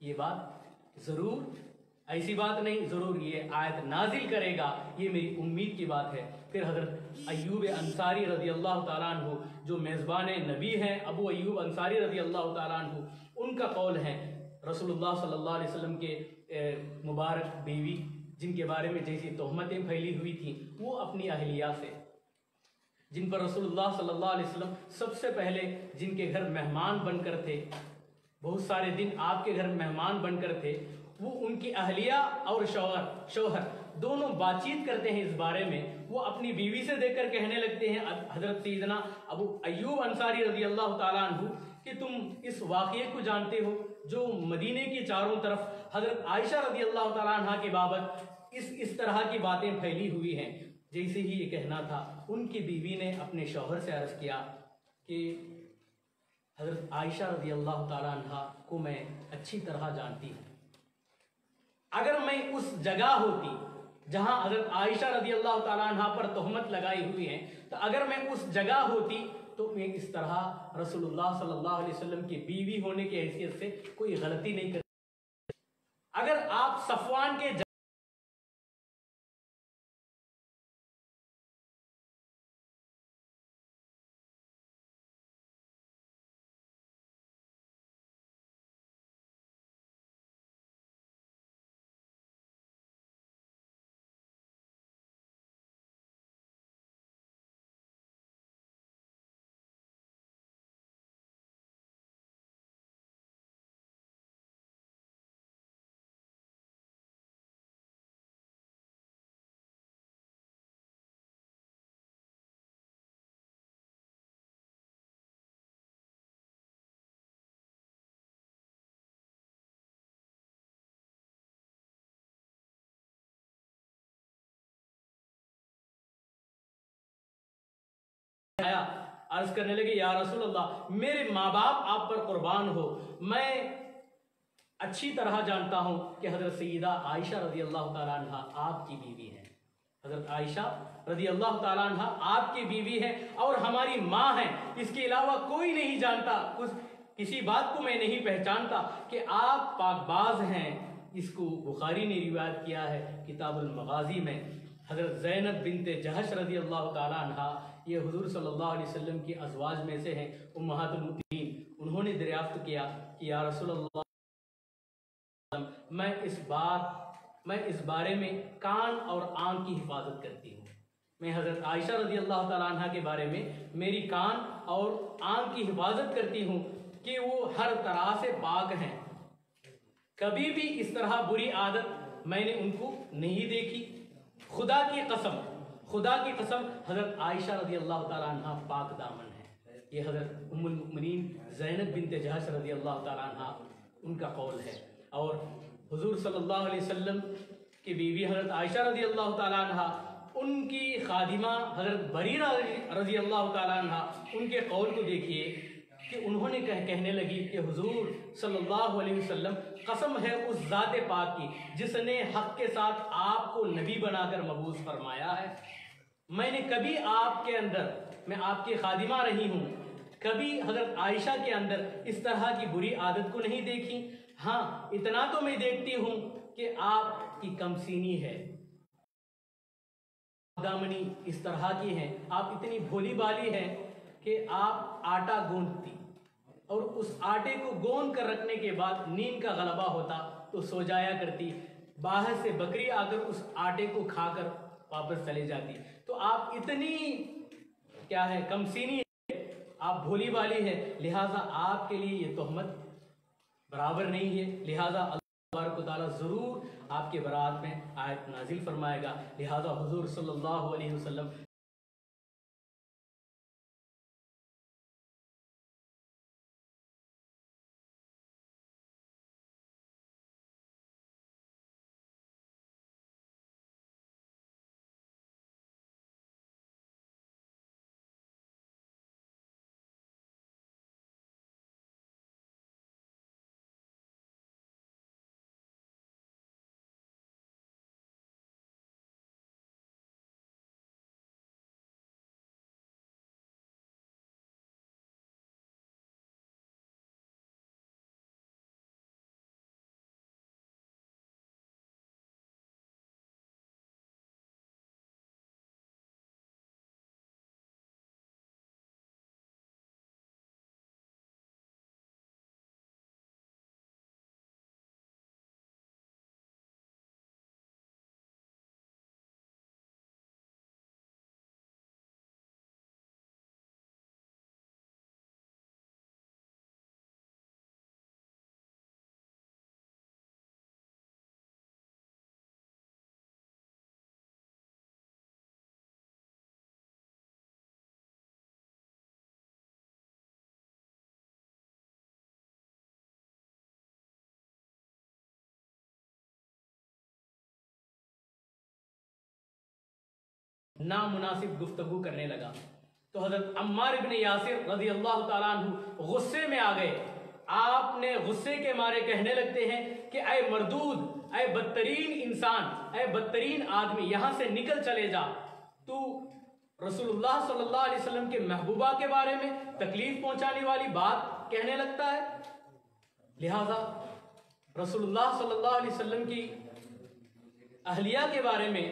یہ بات ضرور ایسی بات نہیں، ضرور یہ آیت نازل کرے گا، یہ میری امید کی بات ہے۔ پھر حضرت ایوب انصاری رضی اللہ تعالیٰ عنہ جو میزبان نبی ہیں، ابو ایوب انصاری رضی اللہ تعالیٰ عنہ، ان کا قول ہے رسول اللہ صلی اللہ علیہ وسلم کے مبارک بیوی جن کے بارے میں جیسی تہمتیں پھیلی ہوئی تھیں، وہ اپنی اہلیہ سے، جن پر رسول اللہ صلی اللہ علیہ وسلم سب سے پہلے جن کے گھر مہمان بن کر تھے، بہت سارے دن آپ کے گھر مہمان بن کر تھے، وہ ان کی اہلیہ اور شوہر دونوں بات چیت کرتے ہیں اس بارے میں، وہ اپنی بیوی سے دیکھ کر کہنے لگتے ہیں حضرت سیدنا ابو ایوب انصاری رضی اللہ تعالیٰ عنہ کہ تم اس واقعے کو جانتے ہو جو مدینے کی چاروں طرف حضرت عائشہ رضی اللہ تعالیٰ عنہ کے بابت اس طرح کی باتیں پھیلی ہوئی ہیں۔ جیسے ہی یہ کہنا تھا، ان کی بیوی نے اپنے شوہر سے عرض کیا کہ حضرت عائشہ رضی اللہ تعالیٰ عنہ کو میں اچھی طرح جانتی ہوں، اگر میں اس جگہ ہوتی جہاں حضرت عائشہ رضی اللہ تعالیٰ عنہ پر تہمت لگائی ہوئی ہیں، تو اگر میں اس جگہ ہوتی تو میں اس طرح رسول اللہ صلی اللہ علیہ وسلم کی بیوی ہونے کی حیثیت سے کوئی غلطی نہیں کرتی۔ اگر آپ صفوان کے آیا عرض کرنے لگے یا رسول اللہ میرے ماں باپ آپ پر قربان ہو، میں اچھی طرح جانتا ہوں کہ حضرت سیدہ عائشہ رضی اللہ تعالیٰ عنہ آپ کی بیوی ہے، حضرت عائشہ رضی اللہ تعالیٰ عنہ آپ کی بیوی ہے اور ہماری ماں ہے، اس کے علاوہ کوئی نہیں جانتا، کسی بات کو میں نہیں پہچانتا کہ آپ پاک باز ہیں۔ اس کو بخاری نے روایت کیا ہے کتاب المغازی میں۔ حضرت زینب بنت جہش رضی اللہ تعالیٰ عنہ یہ حضور صلی اللہ علیہ وسلم کی ازواج میں سے ہیں، امہات المؤمنین، انہوں نے دریافت کیا کہ یا رسول اللہ میں اس بارے میں کان اور آنکھ کی حفاظت کرتی ہوں، میں حضرت عائشہ رضی اللہ تعالیٰ عنہ کے بارے میں میری کان اور آنکھ کی حفاظت کرتی ہوں کہ وہ ہر طرح سے پاک ہیں، کبھی بھی اس طرح بری عادت میں نے ان کو نہیں دیکھی۔ خدا کی قسم حضرت عائشہ رضی اللہ تعالیٰ عنہ پاک دامن ہے۔ یہ حضرت ام المؤمنین زینب بنت جہش رضی اللہ تعالیٰ عنہ ان کا قول ہے، اور حضور صلی اللہ علیہ وسلم کی بیوی حضرت عائشہ رضی اللہ تعالیٰ عنہ، ان کی خادمہ حضرت بریرہ رضی اللہ تعالیٰ عنہ، ان کے قول کو دیکھیے کہ انہوں نے کہنے لگی کہ حضور صلی اللہ علیہ وسلم قسم ہے اس ذات پاک کی جس نے حق کے ساتھ آپ کو نبی بنا کر مبعوث فرمایا ہے، میں نے کبھی آپ کے اندر، میں آپ کی خادمہ رہی ہوں، کبھی حضرت عائشہ کے اندر اس طرح کی بری عادت کو نہیں دیکھی، ہاں اتنا تو میں دیکھتی ہوں کہ آپ کی کمسینی ہے، دامنی اس طرح کی ہے، آپ اتنی بھولی بالی ہیں کہ آپ آٹا گوندتی اور اس آٹے کو گوند کر رکھنے کے بعد نیند کا غلبہ ہوتا تو سو جایا کرتی، باہر سے بکری آ کر اس آٹے کو کھا کر واپس چلے جاتی، تو آپ اتنی کیا ہے کمسینی ہے، آپ بھولی بالی ہے، لہٰذا آپ کے لیے یہ تہمت برابر نہیں ہے، لہٰذا اللہ تبارک و تعالیٰ ضرور آپ کے برات میں آیت نازل فرمائے گا، لہٰذا حضور صلی اللہ علیہ وسلم نامناسب گفتگو کرنے لگا تو حضرت عمار ابن یاسر رضی اللہ تعالیٰ عنہ غصے میں آ گئے. آپ نے غصے کے مارے کہنے لگتے ہیں کہ اے مردود، اے بدترین انسان، اے بدترین آدمی، یہاں سے نکل چلے جا. تو رسول اللہ صلی اللہ علیہ وسلم کے محبوبہ کے بارے میں تکلیف پہنچانے والی بات کہنے لگتا ہے. لہذا رسول اللہ صلی اللہ علیہ وسلم کی اہلیہ کے بارے میں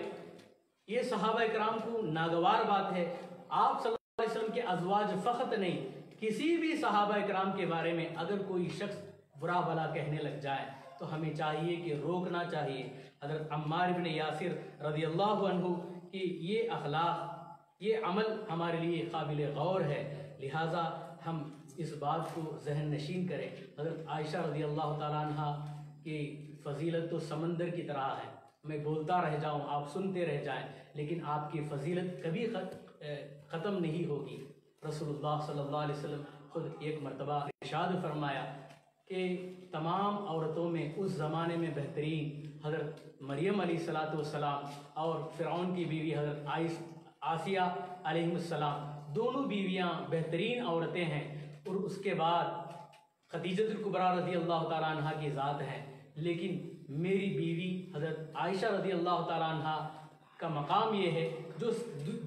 یہ صحابہ اکرام کو ناگوار بات ہے. آپ صلی اللہ علیہ وسلم کے ازواج فقط نہیں، کسی بھی صحابہ اکرام کے بارے میں اگر کوئی شخص برا بھلا کہنے لگ جائے تو ہمیں چاہیے کہ روکنا چاہیے. حضرت عمار بن یاسر رضی اللہ عنہ کی یہ اخلاق، یہ عمل ہمارے لیے قابل غور ہے. لہٰذا ہم اس بات کو ذہن نشین کریں. حضرت عائشہ رضی اللہ تعالیٰ عنہ کی فضیلت تو سمندر کی طرح ہے. میں بولتا رہ جاؤں، آپ سنتے رہ جائیں، لیکن آپ کی فضیلت کبھی ختم نہیں ہوگی. رسول اللہ صلی اللہ علیہ وسلم خود ایک مرتبہ ارشاد فرمایا کہ تمام عورتوں میں اس زمانے میں بہترین حضرت مریم علیہ السلام اور فرعون کی بیوی حضرت آسیہ علیہ السلام، دونوں بیویاں بہترین عورتیں ہیں، اور اس کے بعد خدیجہ الکبریٰ رضی اللہ تعالیٰ عنہ کی ذات ہے. لیکن میری بیوی حضرت عائشہ رضی اللہ تعالیٰ عنہ کا مقام یہ ہے جو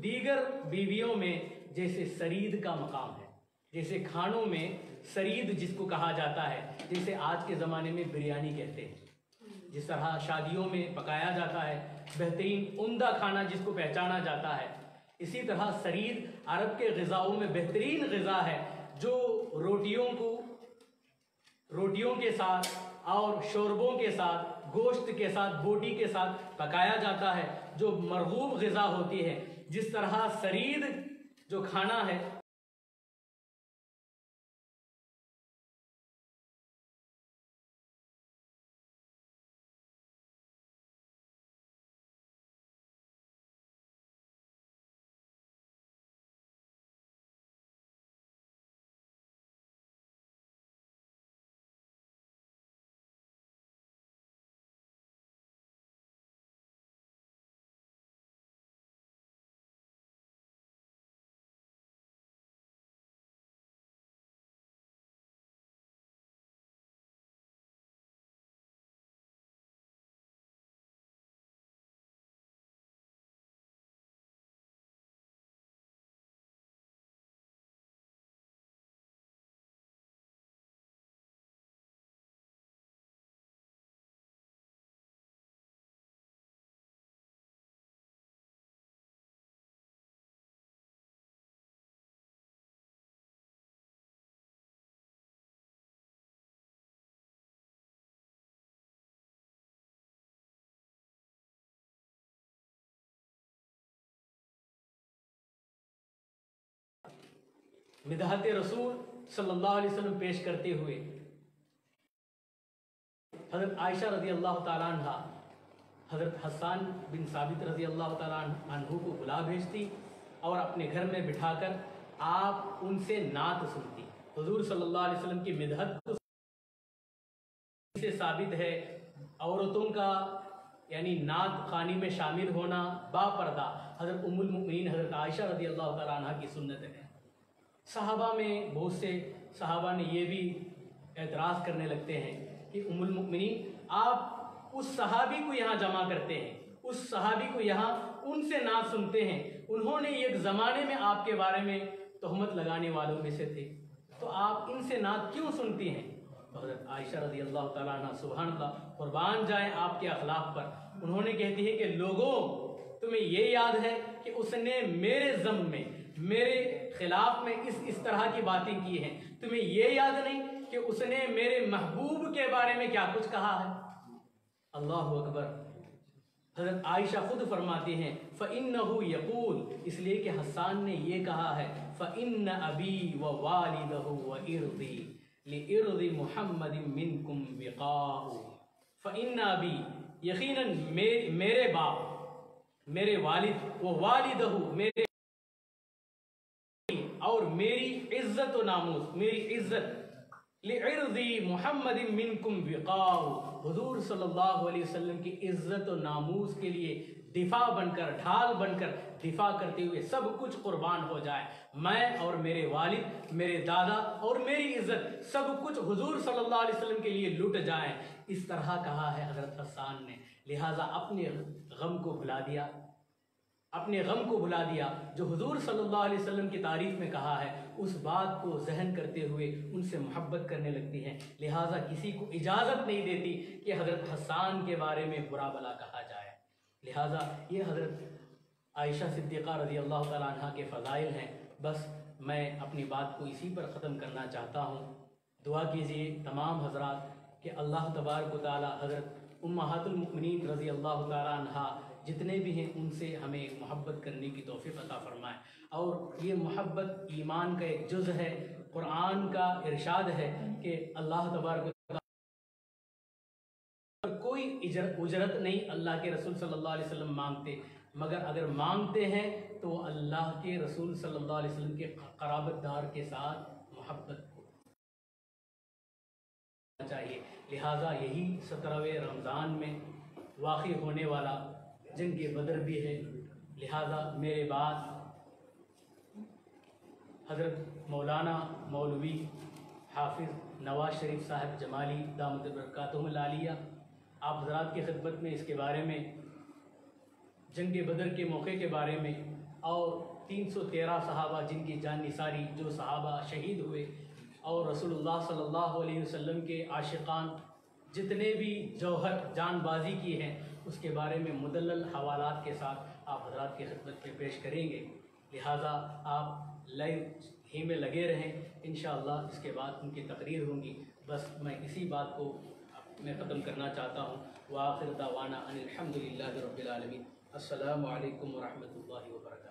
دیگر بیویوں میں جیسے سرید کا مقام ہے، جیسے کھانوں میں سرید جس کو کہا جاتا ہے، جیسے آج کے زمانے میں بریانی کہتے ہیں، جس طرح شادیوں میں پکایا جاتا ہے بہترین عمدہ کھانا جس کو پہچانا جاتا ہے، اسی طرح سرید عرب کے غذاؤں میں بہترین غذا ہے جو روٹیوں کے ساتھ اور شوربوں کے ساتھ، گوشت کے ساتھ، بوٹی کے ساتھ پکایا جاتا ہے، جو مرغوب غذا ہوتی ہے. جس طرح سرید جو کھانا ہے مدحت رسول صلی اللہ علیہ وسلم پیش کرتے ہوئے حضرت عائشہ رضی اللہ تعالیٰ عنہ حضرت حسان بن ثابت رضی اللہ تعالیٰ عنہ کو بلا بھیجتی اور اپنے گھر میں بٹھا کر آپ ان سے نعت سنتی. حضور صلی اللہ علیہ وسلم کی مدحت سے ثابت ہے عورتوں کا یعنی نعت خوانی میں شامل ہونا با پردہ حضرت ام المؤمنین حضرت عائشہ رضی اللہ تعالیٰ عنہ کی سنت ہے. صحابہ میں بہت سے صحابہ نے یہ بھی اعتراض کرنے لگتے ہیں کہ ام المؤمنین آپ اس صحابی کو یہاں جمع کرتے ہیں، اس صحابی کو یہاں ان سے نعت سنتے ہیں، انہوں نے ایک زمانے میں آپ کے بارے میں تہمت لگانے والوں میں سے تھے، تو آپ ان سے نعت کیوں سنتی ہیں؟ تو حضرت عائشہ رضی اللہ تعالیٰ عنہ سبحان اللہ قربان جائیں آپ کے اخلاق پر، انہوں نے کہتی ہے کہ لوگوں تمہیں یہ یاد ہے کہ اس نے میرے ذم میں، میرے خلاف میں اس طرح کی باتیں کی ہیں، تمہیں یہ یاد نہیں کہ اس نے میرے محبوب کے بارے میں کیا کچھ کہا ہے؟ اللہ اکبر. حضرت عائشہ خود فرماتی ہیں فَإِنَّهُ يَقُولُ، اس لیے کہ حسان نے یہ کہا ہے فَإِنَّ أَبِي وَوَالِدَهُ وَإِرْضِي لِإِرْضِ مُحَمَّدٍ مِّنْكُمْ وِقَاءُ. فَإِنَّ أَبِي، یقیناً میرے باپ، میرے والد، وَوَالِدَهُ میرے اور میری عزت و ناموس، میری عزت، لِعِرْضِ مُحَمَّدٍ مِّنْكُمْ وِقَاءُ، حضور صلی اللہ علیہ وسلم کی عزت و ناموس کے لیے دفاع بن کر، ڈھال بن کر دفاع کرتے ہوئے سب کچھ قربان ہو جائے، میں اور میرے والد، میرے دادا اور میری عزت سب کچھ حضور صلی اللہ علیہ وسلم کے لیے لٹ جائیں، اس طرح کہا ہے حضرت حسان نے۔ لہٰذا اپنے غم کو بھلا دیا، اپنے غم کو بھلا دیا، جو حضور صلی اللہ علیہ وسلم کی تعریف میں کہا ہے اس بات کو ذہن کرتے ہوئے ان سے محبت کرنے لگتی ہیں۔ لہٰذا کسی کو اجازت نہیں دیتی کہ حضرت حسان کے بارے میں برا بھلا کہا جائے۔ لہٰذا یہ حضرت عائشہ صدیقہ رضی اللہ تعالیٰ عنہ کے فضائل ہیں۔ بس میں اپنی بات کو اسی پر ختم کرنا چاہتا ہوں۔ دعا کیجئے تمام حضرات کہ اللہ تبارک و تعالیٰ حضرت امہات المؤمنین رضی اللہ تعالیٰ عنہ جتنے بھی ہیں ان سے ہمیں محبت کرنے کی توفیق عطا فرمائے، اور یہ محبت ایمان کا ایک جز ہے۔ قرآن کا ارشاد ہے کہ اللہ تبارک و تعالیٰ کوئی اجرت نہیں اللہ کے رسول صلی اللہ علیہ وسلم مانگتے، مگر اگر مانگتے ہیں تو اللہ کے رسول صلی اللہ علیہ وسلم کے قرابت دار کے ساتھ محبت کو چاہیے۔ لہٰذا یہی 17ویں رمضان میں واقع ہونے والا جنگ بدر بھی ہے۔ لہٰذا میرے بعد حضرت مولانا مولوی حافظ نواز شریف صاحب جمالی دامت برکاتہم العالیہ آپ حضرات کی خدمت میں اس کے بارے میں، جنگ بدر کے موقع کے بارے میں، اور 313 صحابہ جن کی جان نثاری، جو صحابہ شہید ہوئے، اور رسول اللہ صلی اللہ علیہ وسلم کے عاشقان جتنے بھی جوہر جان بازی کی ہیں، اس کے بارے میں مدلل حوالات کے ساتھ آپ حضرات کی خدمت میں پیش کریں گے۔ لہٰذا آپ لائیو ہی میں لگے رہیں، انشاءاللہ اس کے بعد ان کی تقریر ہوں گی۔ بس میں اسی بات کو میں ختم کرنا چاہتا ہوں۔ وآخر دعوانا ان الحمد للہ رب العالمین۔ السلام علیکم ورحمۃ اللہ وبرکاتہ۔